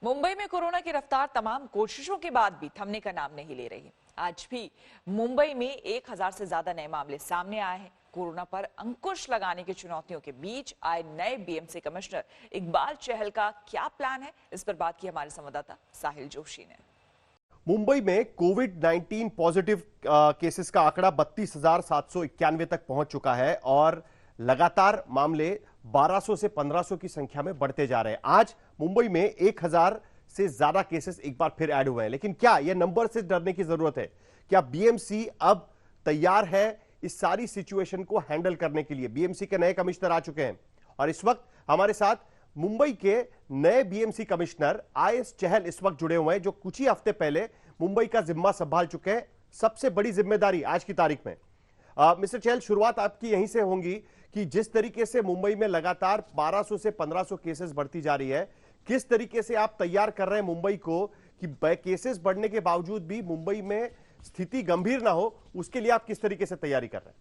मुंबई में कोरोना की रफ्तार तमाम कोशिशों के बाद भी थमने का नाम नहीं ले रही। आज भी मुंबई में 1000 से ज्यादा नए मामले सामने आए हैं। कोरोना पर अंकुश लगाने की चुनौतियों के बीच आए नए बीएमसी कमिश्नर इकबाल चहल का क्या प्लान है, इस पर बात की हमारे संवाददाता साहिल जोशी ने। मुंबई में कोविड-19 पॉजिटिव केसेस का आंकड़ा 32,791 तक पहुंच चुका है और लगातार मामले 1200 से 1500 की संख्या में बढ़ते जा रहे हैं। आज मुंबई में 1000 से ज्यादा केसेस एक बार फिर ऐड हुए हैं। लेकिन क्या यह नंबर से डरने की जरूरत है? क्या बीएमसी अब तैयार है इस सारी सिचुएशन को हैंडल करने के लिए? बीएमसी के नए कमिश्नर आ चुके हैं और इस वक्त हमारे साथ मुंबई के नए बीएमसी कमिश्नर आईएस चहल इस वक्त जुड़े हुए हैं, जो कुछ ही हफ्ते पहले मुंबई का जिम्मा संभाल चुके हैं। सबसे बड़ी जिम्मेदारी आज की तारीख में। मिस्टर चहल, शुरुआत आपकी यहीं से होगी कि जिस तरीके से मुंबई में लगातार 1200 से 1500 केसेस बढ़ती जा रही है, किस तरीके से आप तैयार कर रहे हैं मुंबई को कि केसेस बढ़ने के बावजूद भी मुंबई में स्थिति गंभीर ना हो, उसके लिए आप किस तरीके से तैयारी कर रहे हैं?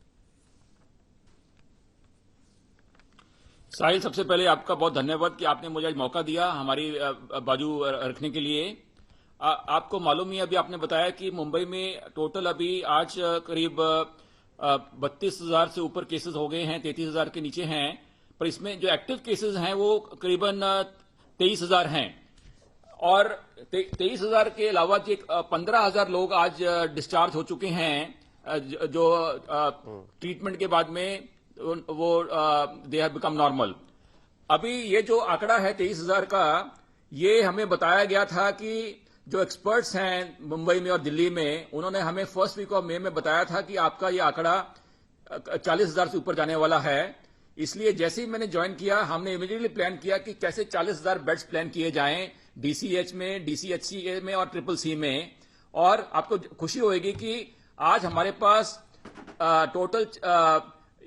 साहिल, सबसे पहले आपका बहुत धन्यवाद कि आपने मुझे आज मौका दिया हमारी बाजू रखने के लिए। आपको मालूम ही अभी आपने बताया कि मुंबई में टोटल अभी आज करीब 32,000 से ऊपर केसेस हो गए हैं, 33,000 के नीचे हैं, पर इसमें जो एक्टिव केसेस हैं वो करीबन 23,000 हैं और 23,000 के अलावा 15,000 लोग आज डिस्चार्ज हो चुके हैं जो ट्रीटमेंट के बाद में वो दे हैव बिकम नॉर्मल। अभी ये जो आंकड़ा है 23,000 का, ये हमें बताया गया था कि जो एक्सपर्ट्स हैं मुंबई में और दिल्ली में, उन्होंने हमें फर्स्ट वीक ऑफ मई में बताया था कि आपका ये आंकड़ा 40,000 से ऊपर जाने वाला है। इसलिए जैसे ही मैंने ज्वाइन किया, हमने इमीडिएटली प्लान किया कि कैसे 40,000 बेड्स प्लान किए जाएं डीसीएच में, डीसीएचसी में और ट्रिपल सी में। और आपको खुशी होगी कि आज हमारे पास टोटल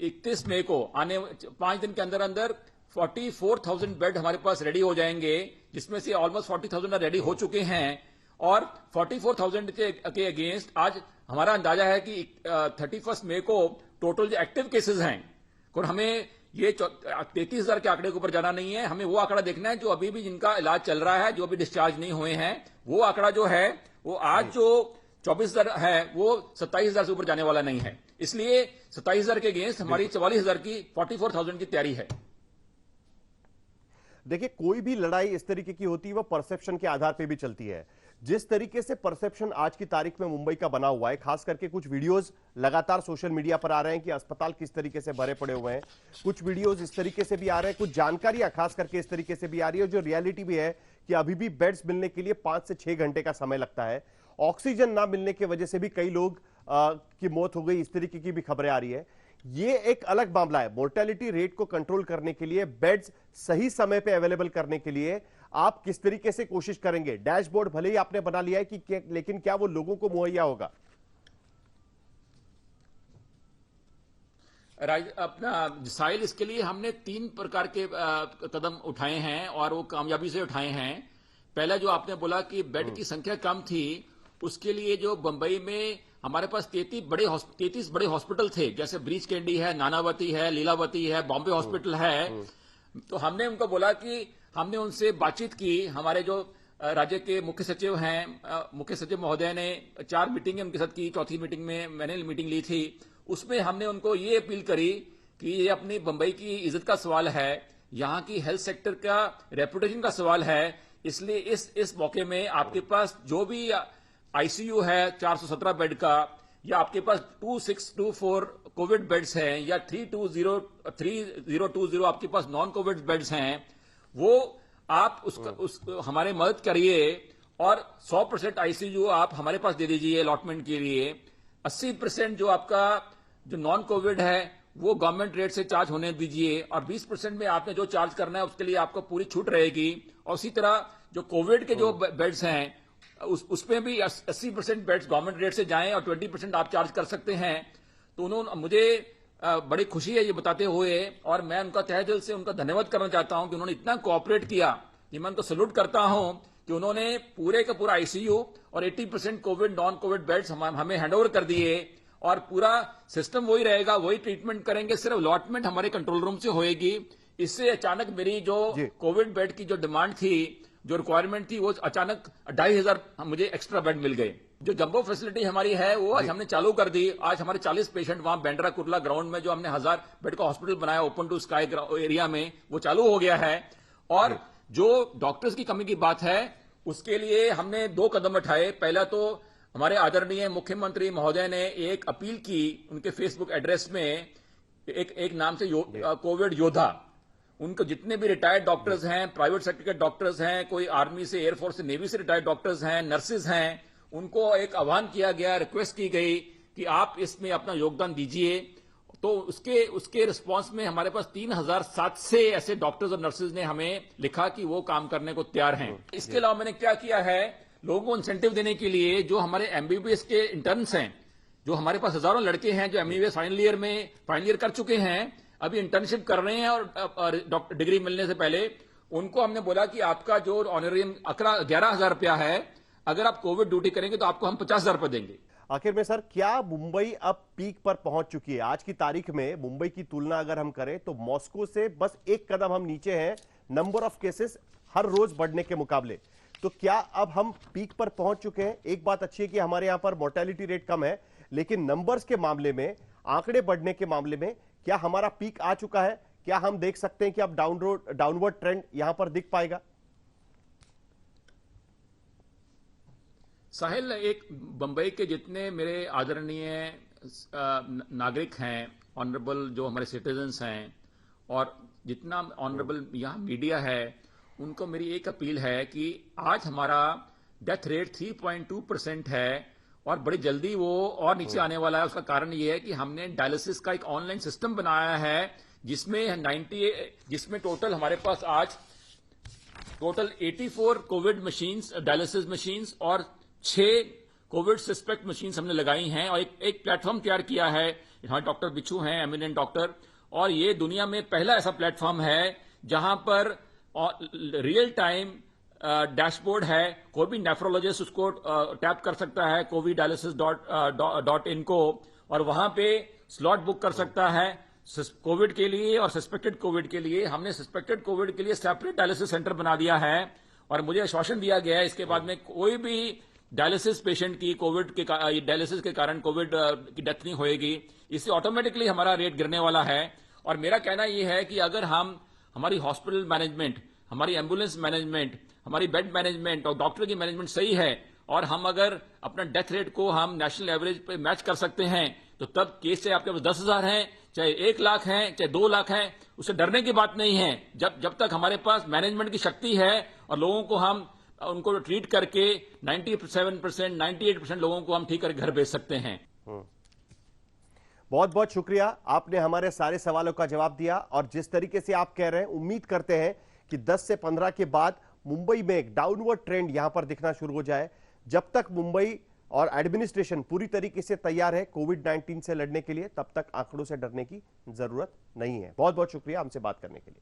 31 मई को आने 5 दिन के अंदर अंदर 44,000 बेड हमारे पास रेडी हो जाएंगे, जिसमें से ऑलमोस्ट 40,000 रेडी हो चुके हैं। और 44,000 के अगेंस्ट आज हमारा अंदाजा है कि 31 मई को टोटल जो एक्टिव केसेस हैं, और हमें ये 33,000 के आंकड़े के ऊपर जाना नहीं है, हमें वो आंकड़ा देखना है जो अभी भी जिनका इलाज चल रहा है, जो अभी डिस्चार्ज नहीं हुए हैं। वो आंकड़ा जो है वो आज जो 24,000 है वो 27,000 से ऊपर जाने वाला नहीं है। इसलिए 27,000 के अगेंस्ट हमारी 44,000 की 44,000 की तैयारी है। देखिए, कोई भी लड़ाई इस तरीके की होती है वो परसेप्शन के आधार पर भी चलती है। जिस तरीके से परसेप्शन आज की तारीख में मुंबई का बना हुआ है, खास करके कुछ वीडियोस लगातार सोशल मीडिया पर आ रहे हैं कि अस्पताल किस तरीके से भरे पड़े हुए हैं, कुछ वीडियोस इस तरीके से भी आ रहे हैं, कुछ जानकारियां खास करके इस तरीके से भी आ रही है, जो रियलिटी भी है कि अभी भी बेड्स मिलने के लिए 5 से 6 घंटे का समय लगता है। ऑक्सीजन ना मिलने की वजह से भी कई लोग की मौत हो गई, इस तरीके की भी खबरें आ रही है। ये एक अलग मामला है। मोर्टेलिटी रेट को कंट्रोल करने के लिए, बेड्स सही समय पे अवेलेबल करने के लिए आप किस तरीके से कोशिश करेंगे? डैशबोर्ड भले ही आपने बना लिया है कि लेकिन क्या वो लोगों को मुहैया होगा? अपना साहिल, इसके लिए हमने 3 प्रकार के कदम उठाए हैं और वो कामयाबी से उठाए हैं। पहला जो आपने बोला कि बेड की संख्या कम थी, उसके लिए जो बंबई में हमारे पास 33 बड़े हॉस्पिटल थे, जैसे ब्रीच कैंडी है, नानावती है, लीलावती है, बॉम्बे हॉस्पिटल है। तो हमने उनको बोला कि हमने उनसे बातचीत की। हमारे जो राज्य के मुख्य सचिव हैं, मुख्य सचिव महोदय ने 4 मीटिंगें उनके साथ की। चौथी मीटिंग में मैंने मीटिंग ली थी। उसमें हमने उनको ये अपील करी कि ये अपनी बंबई की इज्जत का सवाल है, यहाँ की हेल्थ सेक्टर का रेपुटेशन का सवाल है। इसलिए इस मौके में आपके पास जो भी आईसीयू है 417 बेड का, या आपके पास 2624 कोविड बेड्स हैं, या 3020 आपके पास नॉन कोविड बेड्स हैं, वो आप हमारे मदद करिए और 100% आईसीयू आप हमारे पास दे दीजिए अलॉटमेंट के लिए। 80% जो आपका जो नॉन कोविड है वो गवर्नमेंट रेट से चार्ज होने दीजिए, और 20% में आपने जो चार्ज करना है उसके लिए आपको पूरी छूट रहेगी। और उसी तरह जो कोविड के जो बेड्स हैं उसमें भी 80% बेड्स गवर्नमेंट रेट से जाएं और 20% आप चार्ज कर सकते हैं। तो उन्होंने मुझे बड़ी खुशी है ये बताते हुए, और मैं उनका तहे दिल से उनका धन्यवाद करना चाहता हूं कि उन्होंने इतना कोऑपरेट किया। ये मैं उनको सैल्यूट करता हूं कि उन्होंने पूरे का पूरा आईसीयू और 80% कोविड नॉन कोविड बेड्स हमें हैंडओवर कर दिए, और पूरा सिस्टम वही रहेगा, वही ट्रीटमेंट करेंगे, सिर्फ अलॉटमेंट हमारे कंट्रोल रूम से होएगी। इससे अचानक मेरी जो कोविड बेड की जो डिमांड थी जो रिक्वायरमेंट थी वो अचानक 2500 मुझे एक्स्ट्रा बेड मिल गए। जो जंबो फैसिलिटी हमारी है वो आज हमने चालू कर दी। आज हमारे 40 पेशेंट वहां बेंड्रा कुर्ला ग्राउंड में जो हमने 1000 बेड का हॉस्पिटल बनाया ओपन टू स्काई एरिया में, वो चालू हो गया है। और जो डॉक्टर्स की कमी की बात है उसके लिए हमने 2 कदम उठाए। पहला तो हमारे आदरणीय मुख्यमंत्री महोदय ने एक अपील की उनके फेसबुक एड्रेस में, एक नाम से कोविड योद्धा। उनको जितने भी रिटायर्ड डॉक्टर्स हैं, प्राइवेट सेक्टर के डॉक्टर्स हैं, कोई आर्मी से, एयरफोर्स से, नेवी से रिटायर्ड डॉक्टर्स हैं, नर्सेज हैं, उनको एक आह्वान किया गया, रिक्वेस्ट की गई कि आप इसमें अपना योगदान दीजिए। तो उसके रिस्पांस में हमारे पास 3700 ऐसे डॉक्टर्स और नर्सेज ने हमें लिखा कि वो काम करने को तैयार हैं। इसके अलावा मैंने क्या किया है, लोगों को इंसेंटिव देने के लिए जो हमारे एमबीबीएस के इंटर्न्स हैं, जो हमारे पास हजारों लड़के हैं जो एमबीबीएस फाइनल ईयर कर चुके हैं, अभी इंटर्नशिप कर रहे हैं और डॉक्टर डिग्री मिलने से पहले, उनको हमने बोला कि आपका जो ऑनरेरियम 11,000 रुपया है, अगर आप कोविड ड्यूटी करेंगे तो आपको हम 50,000 रुपये देंगे। आखिर में सर, क्या मुंबई अब पीक पर पहुंच चुकी है? आज की तारीख में मुंबई की तुलना अगर हम करें तो मॉस्को से बस एक कदम हम नीचे हैं नंबर ऑफ केसेस हर रोज बढ़ने के मुकाबले। तो क्या अब हम पीक पर पहुंच चुके हैं? एक बात अच्छी है कि हमारे यहां पर मोर्टेलिटी रेट कम है, लेकिन नंबर्स के मामले में, आंकड़े बढ़ने के मामले में क्या हमारा पीक आ चुका है? क्या हम देख सकते हैं कि अब डाउनवर्ड ट्रेंड यहां पर दिख पाएगा? साहिल, एक बंबई के जितने मेरे आदरणीय नागरिक हैं, ऑनरेबल जो हमारे सिटीजन्स हैं, और जितना ऑनरेबल यहाँ मीडिया है, उनको मेरी एक अपील है कि आज हमारा डेथ रेट 3.2% है और बड़ी जल्दी वो और नीचे आने वाला है। उसका कारण ये है कि हमने डायलिसिस का एक ऑनलाइन सिस्टम बनाया है जिसमें टोटल हमारे पास आज total 84 Covid machines, dialysis machines और 6 कोविड सस्पेक्ट मशीन्स हमने लगाई हैं और एक प्लेटफॉर्म तैयार किया है। यहाँ डॉक्टर बिच्छू हैं, एमिनेंट डॉक्टर, और ये दुनिया में पहला ऐसा प्लेटफॉर्म है जहां पर रियल टाइम डैशबोर्ड है। कोई भी नेफ्रोलॉजिस्ट उसको टैप कर सकता है coviddialysis.in को, और वहां पे स्लॉट बुक कर सकता है कोविड के लिए और सस्पेक्टेड कोविड के लिए। हमने सस्पेक्टेड कोविड के लिए सेपरेट डायलिसिस सेंटर बना दिया है और मुझे आश्वासन दिया गया है इसके बाद में कोई भी डायलिसिस पेशेंट की कोविड के डायलिसिस के कारण कोविड की डेथ नहीं होएगी। इससे ऑटोमेटिकली हमारा रेट गिरने वाला है। और मेरा कहना यह है कि अगर हमारी हॉस्पिटल मैनेजमेंट, हमारी एम्बुलेंस मैनेजमेंट, हमारी बेड मैनेजमेंट और डॉक्टर की मैनेजमेंट सही है और हम अगर अपना डेथ रेट को हम नेशनल एवरेज पे मैच कर सकते हैं, तो तब केस चाहे आपके पास 10,000 हैं, चाहे 1 लाख हैं, चाहे 2 लाख हैं, उससे डरने की बात नहीं है। जब तक हमारे पास मैनेजमेंट की शक्ति है और लोगों को हम उनको ट्रीट करके 97%, 98% लोगों को हम ठीक करके घर भेज सकते हैं। बहुत बहुत शुक्रिया, आपने हमारे सारे सवालों का जवाब दिया। और जिस तरीके से आप कह रहे हैं, उम्मीद करते हैं कि 10 से 15 के बाद मुंबई में एक डाउनवर्ड ट्रेंड यहां पर दिखना शुरू हो जाए। जब तक मुंबई और एडमिनिस्ट्रेशन पूरी तरीके से तैयार है कोविड-19 से लड़ने के लिए, तब तक आंकड़ों से डरने की जरूरत नहीं है। बहुत बहुत शुक्रिया हमसे बात करने के लिए।